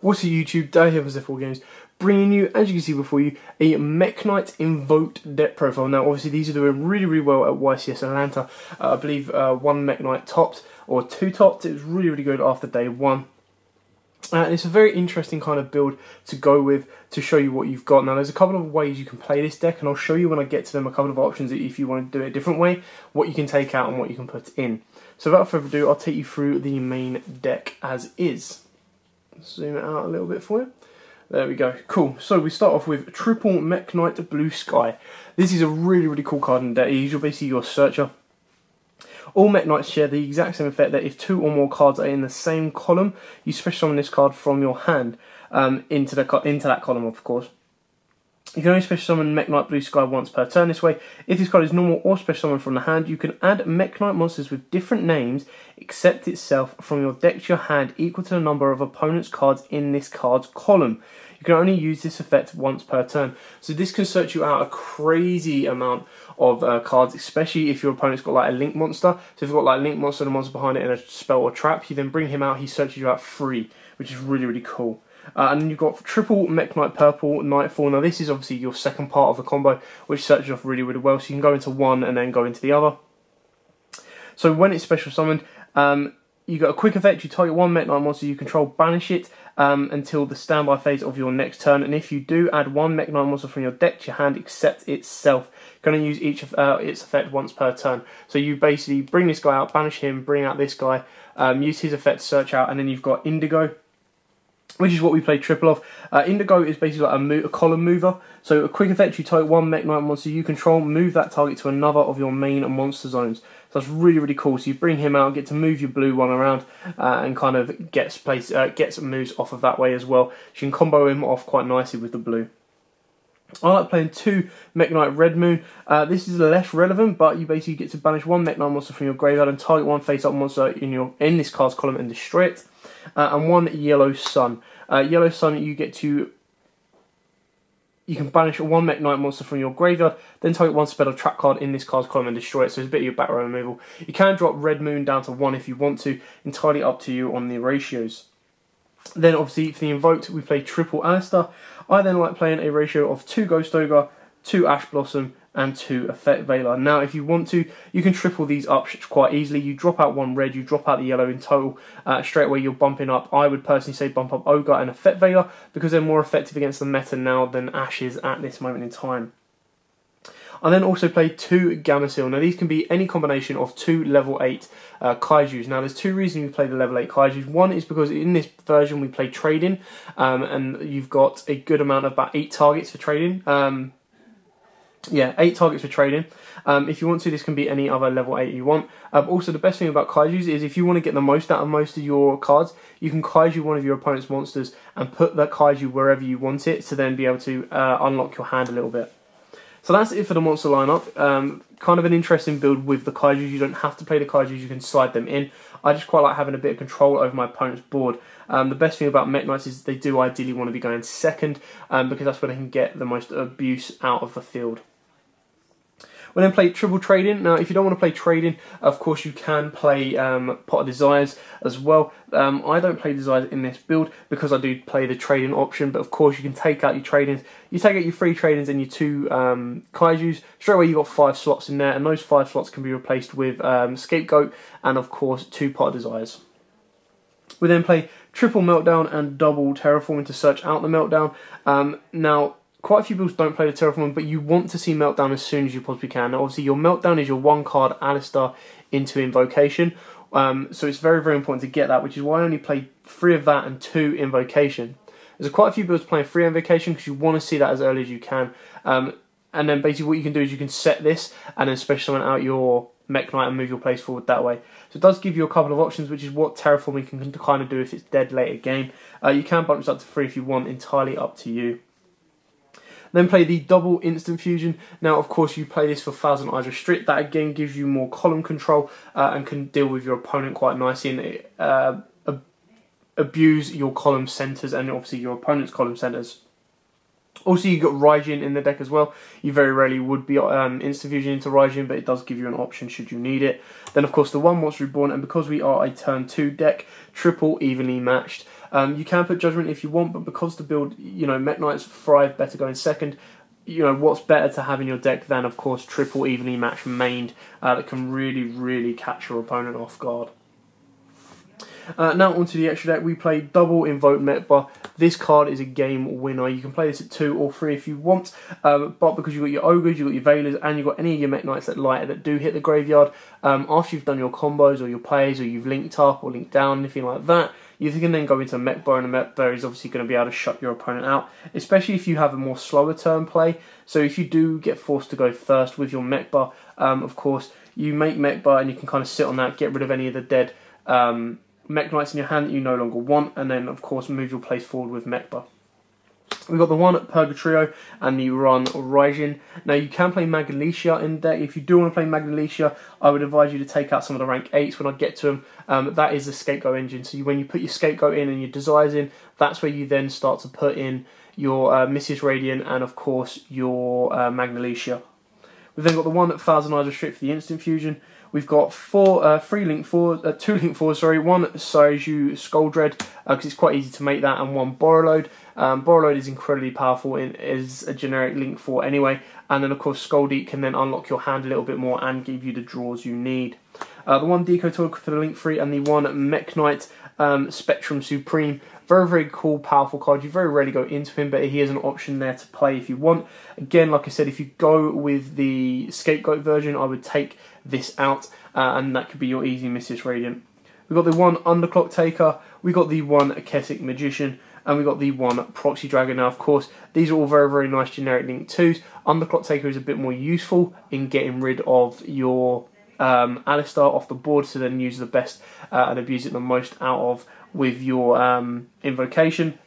What's up YouTube, Day here for Wargames, bringing you, as you can see before you, a mekk-knights Invoked deck profile. Now obviously these are doing really well at YCS Atlanta. I believe one mekk-knight topped, or two topped. It was really good after day one. And it's a very interesting kind of build to go with to show you what you've got. Now there's a couple of ways you can play this deck, and I'll show you when I get to them a couple of options if you want to do it a different way, what you can take out and what you can put in. So without further ado, I'll take you through the main deck as is. Zoom it out a little bit for you. There we go. Cool. So we start off with triple mekk-knight Blue Sky. This is a really cool card in the deck. You're basically your searcher. All mekk-knights share the exact same effect that if two or more cards are in the same column, you special summon this card from your hand into that column, of course. You can only special summon mekk-knight Blue Sky once per turn this way. If this card is normal or special summoned from the hand, you can add mekk-knight monsters with different names except itself from your deck to your hand equal to the number of opponent's cards in this card's column. You can only use this effect once per turn. So this can search you out a crazy amount of cards, especially if your opponent's got like a link monster. So if you've got like a link monster and a monster behind it and a spell or trap, you then bring him out, he searches you out free, which is really cool. And then you've got triple mekk-knight Purple Nightfall. Now this is obviously your second part of the combo, which searches off really well. So you can go into one and then go into the other. So when it's special summoned, you got a quick effect. You target one mekk-knight monster you control, banish it until the standby phase of your next turn. And if you do, add one mekk-knight monster from your deck to your hand except itself. You're going to use each of its effect once per turn. So you basically bring this guy out, banish him, bring out this guy, use his effect to search out, and then you've got Indigo, which is what we play triple of. Indigo is basically like a column mover. So a quick effect, you target one mekk-knight monster you control, move that target to another of your main monster zones. So that's really cool. So you bring him out, get to move your blue one around, and kind of gets moves off of that way as well. So you can combo him off quite nicely with the blue. I like playing two mekk-knight Red Moon. This is less relevant, but you basically get to banish one mekk-knight monster from your graveyard and target one face-up monster in this card's column and destroy it. And one Yellow Sun. Yellow Sun, you can banish one mekk-knight monster from your graveyard, then target one spell or trap card in this card's column and destroy it. So it's a bit of your back row removal. You can drop Red Moon down to 1 if you want to, entirely up to you on the ratios. Then obviously for the Invoked, we play triple Alistair. I then like playing a ratio of 2 Ghost Ogre, 2 Ash Blossom, and 2 Effect Veiler. Now if you want to, you can triple these up quite easily. You drop out one red, you drop out the yellow in total. Straight away you're bumping up, I would personally say bump up Ogre and Effect Veiler, because they're more effective against the meta now than Ash is at this moment in time. I then also play 2 Gameciel. Now these can be any combination of 2 level 8 Kaijus. Now there's 2 reasons we play the level 8 Kaijus. One is because in this version we play trading, and you've got a good amount of about 8 targets for trading. Yeah, 8 targets for trading. If you want to, this can be any other level 8 you want. Also, the best thing about Kaijus is if you want to get the most out of most of your cards, you can Kaiju one of your opponent's monsters and put that Kaiju wherever you want it to then be able to unlock your hand a little bit. So that's it for the monster lineup. Kind of an interesting build with the Kaijus. You don't have to play the Kaijus, you can slide them in. I just quite like having a bit of control over my opponent's board. The best thing about mekk-knights is they do ideally want to be going second, because that's where they can get the most abuse out of the field. We then play triple trading. Now, if you don't want to play trading, of course you can play Pot of Desires as well. I don't play Desires in this build because I do play the trading option, but of course you can take out your tradings. You take out your 3 tradings and your 2 Kaijus. Straight away you've got 5 slots in there, and those 5 slots can be replaced with Scapegoat and of course 2 Pot of Desires. We then play triple Meltdown and double Terraforming to search out the Meltdown. Now, quite a few builds don't play the Terraforming, but you want to see Meltdown as soon as you possibly can. Now, obviously, your Meltdown is your 1 card Alistair into Invocation, so it's very important to get that, which is why I only play 3 of that and 2 Invocation. There's quite a few builds playing 3 Invocation because you want to see that as early as you can. And then basically what you can do is you can set this and then special summon out your mekk-knight and move your place forward that way. So it does give you a couple of options, which is what Terraforming can kind of do if it's dead late game. You can bump this up to 3 if you want, entirely up to you. Then play the double instant fusion. Now, of course, you play this for Thousand Eyes Restrict. That again gives you more column control and can deal with your opponent quite nicely and abuse your column centers and obviously your opponent's column centers. Also, you've got Raijin in the deck as well. You very rarely would be instant fusion into Raijin, but it does give you an option should you need it. Then, of course, the One Monster Reborn, and because we are a turn 2 deck, triple evenly matched. You can put Judgment if you want, but because the build, you know, mekk-knights thrive better going second, you know, what's better to have in your deck than, of course, triple evenly matched mained that can really catch your opponent off guard. Now onto the extra deck, we play double Invoked Mekk-bar. This card is a game winner. You can play this at 2 or 3 if you want, but because you've got your Ogres, you've got your Veilers, and you've got any of your Mekk-knights that do hit the graveyard, after you've done your combos or your plays, or you've linked up or linked down, anything like that, you can then go into a Mekk-bar, and a Mekk-bar is obviously going to be able to shut your opponent out, especially if you have a more slower turn play. So if you do get forced to go first with your Mekk-bar, of course, you make Mekk-bar and you can kind of sit on that, get rid of any of the dead Mekk-knights in your hand that you no longer want, and then of course move your place forward with Mekk-bar. We've got the one at Purgatrio and the run Raijin. Now you can play Magnesia in deck. If you do want to play Magnesia, I would advise you to take out some of the rank 8s when I get to them. That is the scapegoat engine. So when you put your scapegoat in and your desires in, that's where you then start to put in your Mrs. Radiant and of course your Magnesia. We've then got the one at Thousand Eyes Restrict for the instant fusion. We've got two link fours, one Saiju Skulldread, because it's quite easy to make that, and one Borrowload. Borrowload is incredibly powerful, is a generic link 4 anyway, and then of course Skuldeat can then unlock your hand a little bit more and give you the draws you need. The one Deco Tool for the link 3, and the one Mekk-knight Spectrum Supreme. Very cool, powerful card. You very rarely go into him, but he is an option there to play if you want. Again, like I said, if you go with the Scapegoat version, I would take this out, and that could be your easy Mrs. Radiant. We've got the one Underclock Taker, we got the one Akeshic Magician, and we got the one Proxy Dragon. Now, of course, these are all very nice generic link 2s. Underclock Taker is a bit more useful in getting rid of your Alistar off the board, so then use the best and abuse it the most out of with your invocation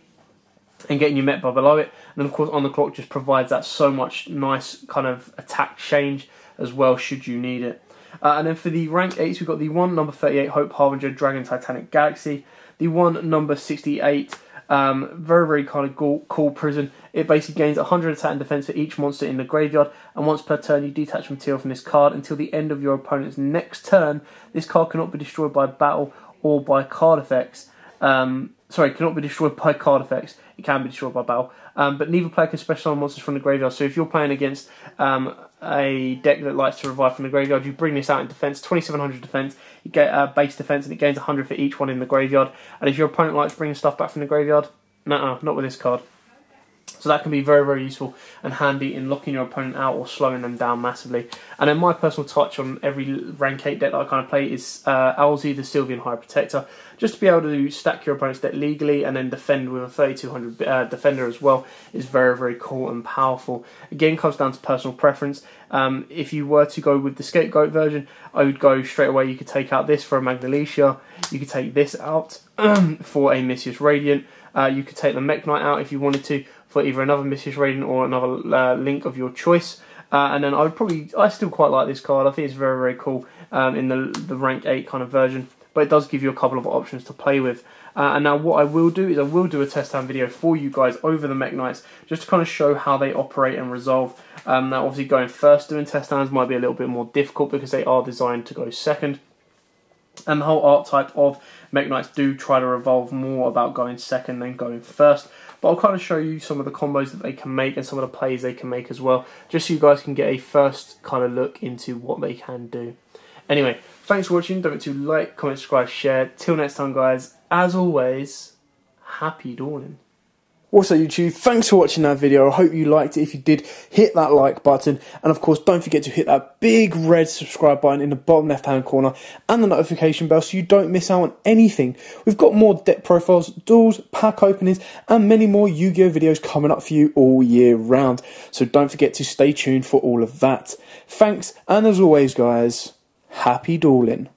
and getting your Mekk-bar below it. And then of course on the clock just provides that so much nice kind of attack change as well should you need it. And then for the rank 8s, we've got the one number 38 Hope Harbinger Dragon Titanic Galaxy, the one number 68 very kind of cool prison. It basically gains 100 attack and defense for each monster in the graveyard, and once per turn you detach material from this card until the end of your opponent's next turn. This card cannot be destroyed by battle or by card effects. Cannot be destroyed by card effects. It can be destroyed by battle, but neither player can special summon monsters from the graveyard. So if you're playing against a deck that likes to revive from the graveyard, you bring this out in defense, 2700 defense, you get base defense, and it gains 100 for each one in the graveyard. And if your opponent likes bringing stuff back from the graveyard, not with this card. So that can be very useful and handy in locking your opponent out or slowing them down massively. And then my personal touch on every rank 8 deck that I kind of play is Owlsy, the Sylvian High Protector, just to be able to stack your opponent's deck legally and then defend with a 3200 defender as well is very cool and powerful. Again, comes down to personal preference. If you were to go with the Scapegoat version, I would go straight away. You could take out this for a Magnesia, you could take this out for a Mrs. Radiant, you could take the Mekk-knight out if you wanted to for either another Mrs. Radiant or another link of your choice. And then I still quite like this card. I think it's very cool in the rank 8 kind of version, but it does give you a couple of options to play with. And now what I will do is I will do a test hand video for you guys over the Mekk-knights, just to kind of show how they operate and resolve. Now obviously going first doing test hands might be a little bit more difficult because they are designed to go second. And the whole archetype of Mekk-knights do try to revolve more about going second than going first. But I'll kind of show you some of the combos that they can make and some of the plays they can make as well, just so you guys can get a first kind of look into what they can do. Anyway, thanks for watching. Don't forget to like, comment, subscribe, share. Till next time, guys, as always, happy dueling. Also, YouTube, thanks for watching that video. I hope you liked it. If you did, hit that like button. And of course, don't forget to hit that big red subscribe button in the bottom left-hand corner and the notification bell so you don't miss out on anything. We've got more deck profiles, duels, pack openings, and many more Yu-Gi-Oh videos coming up for you all year round. So don't forget to stay tuned for all of that. Thanks, and as always, guys, happy dueling.